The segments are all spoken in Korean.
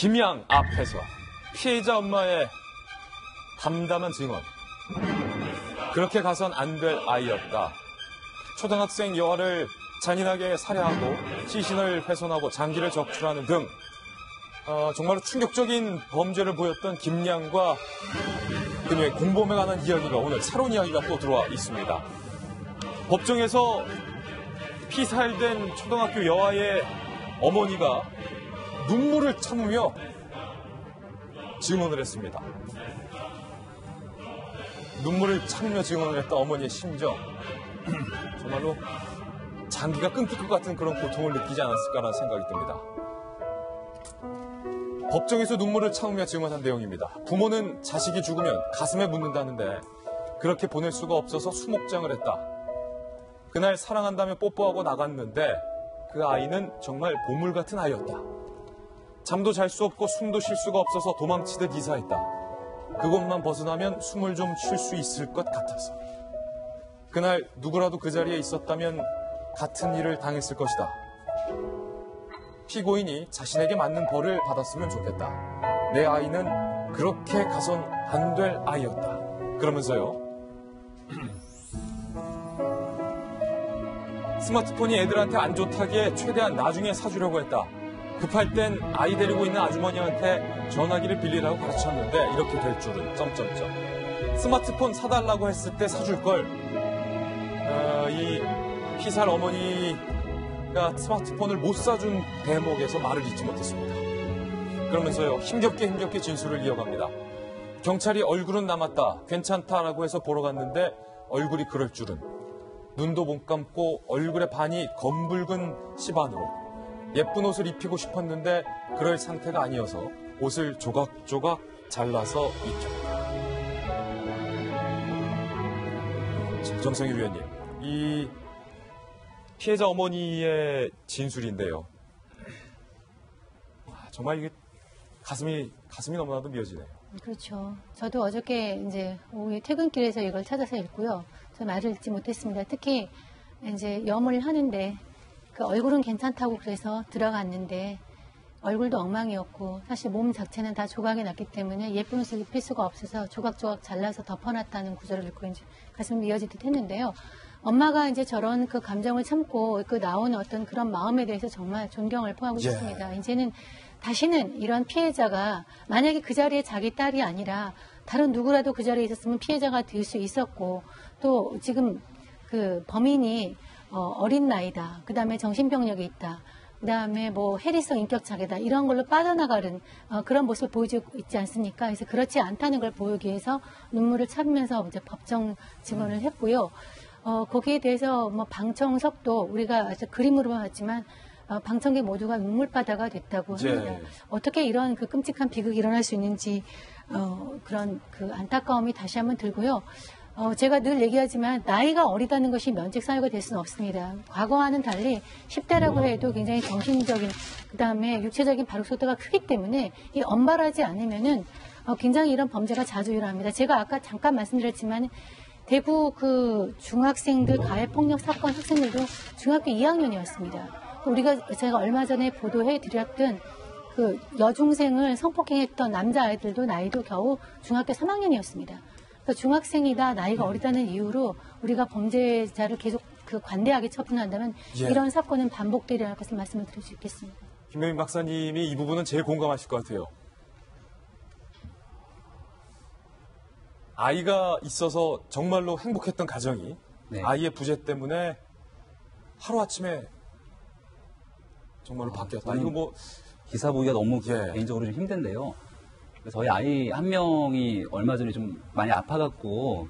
김양 앞에서 피해자 엄마의 담담한 증언. 그렇게 가선 안 될 아이였다. 초등학생 여아를 잔인하게 살해하고 시신을 훼손하고 장기를 적출하는 등 정말로 충격적인 범죄를 보였던 김양과 그녀의 공범에 관한 이야기가 오늘 새로운 이야기가 또 들어와 있습니다. 법정에서 피살된 초등학교 여아의 어머니가 눈물을 참으며 증언을 했습니다. 눈물을 참으며 증언을 했던 어머니의 심정. 정말로 장기가 끊길 것 같은 그런 고통을 느끼지 않았을까라는 생각이 듭니다. 법정에서 눈물을 참으며 증언한 내용입니다. 부모는 자식이 죽으면 가슴에 묻는다는데 그렇게 보낼 수가 없어서 수목장을 했다. 그날 사랑한다며 뽀뽀하고 나갔는데 그 아이는 정말 보물 같은 아이였다. 잠도 잘 수 없고 숨도 쉴 수가 없어서 도망치듯 이사했다. 그곳만 벗어나면 숨을 좀 쉴 수 있을 것 같아서. 그날 누구라도 그 자리에 있었다면 같은 일을 당했을 것이다. 피고인이 자신에게 맞는 벌을 받았으면 좋겠다. 내 아이는 그렇게 가선 안 될 아이였다. 그러면서요. 스마트폰이 애들한테 안 좋다기에 최대한 나중에 사주려고 했다. 급할 땐 아이 데리고 있는 아주머니한테 전화기를 빌리라고 가르쳤는데 이렇게 될 줄은... 스마트폰 사달라고 했을 때 사줄 걸. 이 피살 어머니가 스마트폰을 못 사준 대목에서 말을 잇지 못했습니다. 그러면서요, 힘겹게 진술을 이어갑니다. 경찰이 얼굴은 남았다, 괜찮다라고 해서 보러 갔는데 얼굴이 그럴 줄은. 눈도 못 감고 얼굴의 반이 검붉은 시반으로. 예쁜 옷을 입히고 싶었는데 그럴 상태가 아니어서 옷을 조각조각 잘라서 입혔다. 정성희 위원님, 이 피해자 어머니의 진술인데요. 정말 이게 가슴이 너무나도 미어지네요. 그렇죠. 저도 어저께 이제 오후에 퇴근길에서 이걸 찾아서 읽고요. 저 말을 읽지 못했습니다. 특히 이제 염을 하는데 그 얼굴은 괜찮다고 그래서 들어갔는데 얼굴도 엉망이었고 사실 몸 자체는 다 조각이 났기 때문에 예쁜 옷을 입힐 수가 없어서 조각조각 잘라서 덮어놨다는 구절을 읽고 이제 가슴이 미어지듯 했는데요. 엄마가 이제 저런 그 감정을 참고 그 나오는 어떤 그런 마음에 대해서 정말 존경을 표하고 싶습니다. 이제는 다시는 이런 피해자가 만약에 그 자리에 자기 딸이 아니라 다른 누구라도 그 자리에 있었으면 피해자가 될 수 있었고 또 지금 그 범인이 어린 나이다. 그 다음에 정신병력이 있다. 그 다음에 뭐 해리성 인격 장애다. 이런 걸로 빠져나가는 그런 모습을 보여주고 있지 않습니까? 그래서 그렇지 않다는 걸 보이기 위해서 눈물을 참으면서 이제 법정 증언을 했고요. 거기에 대해서 뭐 방청석도 우리가 그림으로만 봤지만 방청객 모두가 눈물바다가 됐다고 합니다. 어떻게 이런 그 끔찍한 비극이 일어날 수 있는지 그런 그 안타까움이 다시 한번 들고요. 제가 늘 얘기하지만 나이가 어리다는 것이 면책사유가 될 수는 없습니다. 과거와는 달리 10대라고 해도 굉장히 정신적인 그다음에 육체적인 발육 속도가 크기 때문에 이 엄발하지 않으면은 굉장히 이런 범죄가 자주 일어납니다. 제가 아까 잠깐 말씀드렸지만 대구 그 중학생들 가해폭력 사건 학생들도 중학교 2학년이었습니다. 제가 얼마 전에 보도해 드렸던 그 여중생을 성폭행했던 남자아이들도 나이도 겨우 중학교 3학년이었습니다. 중학생이다, 나이가 어리다는 이유로 우리가 범죄자를 계속 관대하게 처분한다면 이런 사건은 반복되리라는 것을 말씀을 드릴 수 있겠습니다. 김명민 박사님이 이 부분은 제일 공감하실 것 같아요. 아이가 있어서 정말로 행복했던 가정이 아이의 부재 때문에 하루아침에 정말로 바뀌었다. 이거 뭐 기사 보기가 너무 개인적으로 좀 힘든데요. 저희 아이 한 명이 얼마 전에 좀 많이 아파갖고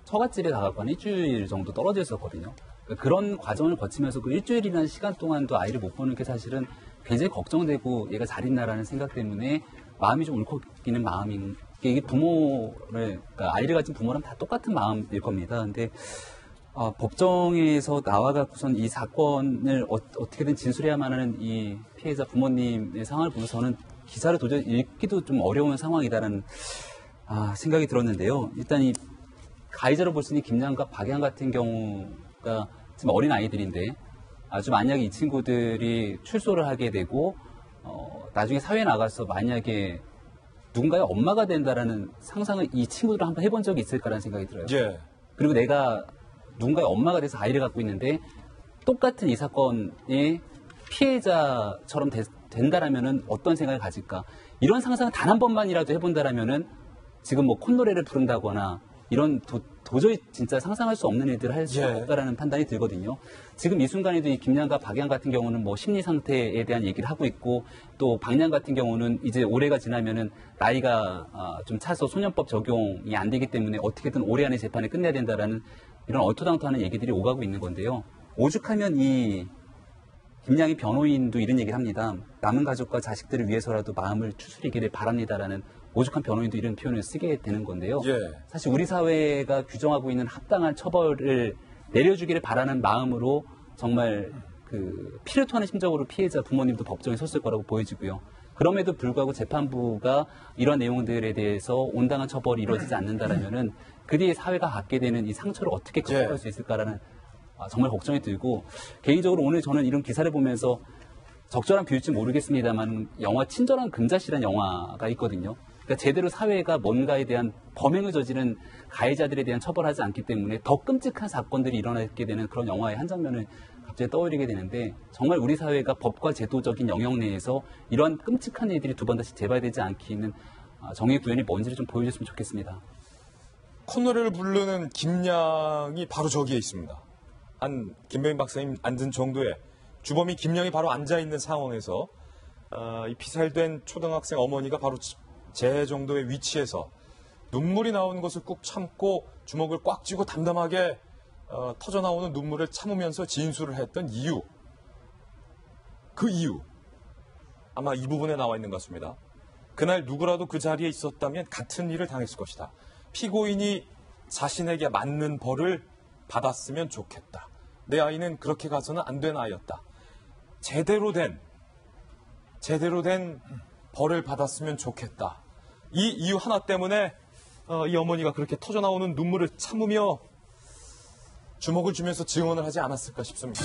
처갓집에 가갖고 한 일주일 정도 떨어져 있었거든요. 그런 과정을 거치면서 그 일주일이라는 시간 동안도 아이를 못 보는 게 사실은 굉장히 걱정되고 얘가 잘 있나라는 생각 때문에 마음이 좀 울컥이는 마음인 게 이게 그러니까 아이를 가진 부모랑 다 똑같은 마음일 겁니다. 근데 법정에서 나와갖고선 이 사건을 어떻게든 진술해야만 하는 이 피해자 부모님의 상황을 보면서 저는 기사를 도저히 읽기도 좀 어려운 상황이다라는 생각이 들었는데요. 일단 이 가해자로 볼 수 있는 김양과 박양 같은 경우가 지금 어린 아이들인데 아주 만약에 이 친구들이 출소를 하게 되고 나중에 사회에 나가서 만약에 누군가의 엄마가 된다라는 상상을 이 친구들은 한번 해본 적이 있을까라는 생각이 들어요. 예. 그리고 내가 누군가의 엄마가 돼서 아이를 갖고 있는데 똑같은 이 사건의 피해자처럼 된다라면은 어떤 생각을 가질까? 이런 상상을 단 한 번만이라도 해본다라면은 지금 뭐 콧노래를 부른다거나 이런 도저히 진짜 상상할 수 없는 일들을 할 수 예. 없다라는 판단이 들거든요. 지금 이 순간에도 이 김양과 박양 같은 경우는 뭐 심리 상태에 대한 얘기를 하고 있고 또 박양 같은 경우는 이제 올해가 지나면은 나이가 좀 차서 소년법 적용이 안 되기 때문에 어떻게든 올해 안에 재판을 끝내야 된다라는 이런 얼토당토하는 얘기들이 오가고 있는 건데요. 오죽하면 이 김양희 변호인도 이런 얘기를 합니다. 남은 가족과 자식들을 위해서라도 마음을 추스리기를 바랍니다라는 오죽한 변호인도 이런 표현을 쓰게 되는 건데요. 예. 사실 우리 사회가 규정하고 있는 합당한 처벌을 내려주기를 바라는 마음으로 정말 그 피를 토하는 심정으로 피해자 부모님도 법정에 섰을 거라고 보여지고요. 그럼에도 불구하고 재판부가 이런 내용들에 대해서 온당한 처벌이 이루어지지 않는다라면은 그 뒤에 사회가 갖게 되는 이 상처를 어떻게 극복할 수 있을까라는 정말 걱정이 들고 개인적으로 오늘 저는 이런 기사를 보면서 적절한 비유일지 모르겠습니다만 영화 친절한 금자씨라는 영화가 있거든요. 그러니까 제대로 사회가 뭔가에 대한 범행을 저지른 가해자들에 대한 처벌하지 않기 때문에 더 끔찍한 사건들이 일어나게 되는 그런 영화의 한 장면을 갑자기 떠올리게 되는데 정말 우리 사회가 법과 제도적인 영역 내에서 이런 끔찍한 일들이 두 번 다시 재발되지 않기는 정의 구현이 뭔지를 좀 보여줬으면 좋겠습니다. 콧노래를 부르는 김양이 바로 저기에 있습니다. 한 김배인 박사님 앉은 정도의 주범이 김양이 바로 앉아있는 상황에서 이 피살된 초등학생 어머니가 바로 제 정도의 위치에서 눈물이 나오는 것을 꾹 참고 주먹을 꽉 쥐고 담담하게 터져나오는 눈물을 참으면서 진술을 했던 이유. 그 이유. 아마 이 부분에 나와 있는 것 같습니다. 그날 누구라도 그 자리에 있었다면 같은 일을 당했을 것이다. 피고인이 자신에게 맞는 벌을 받았으면 좋겠다. 내 아이는 그렇게 가서는 안 된 아이였다. 제대로 된 벌을 받았으면 좋겠다. 이 이유 하나 때문에 이 어머니가 그렇게 터져나오는 눈물을 참으며 주먹을 주면서 증언을 하지 않았을까 싶습니다.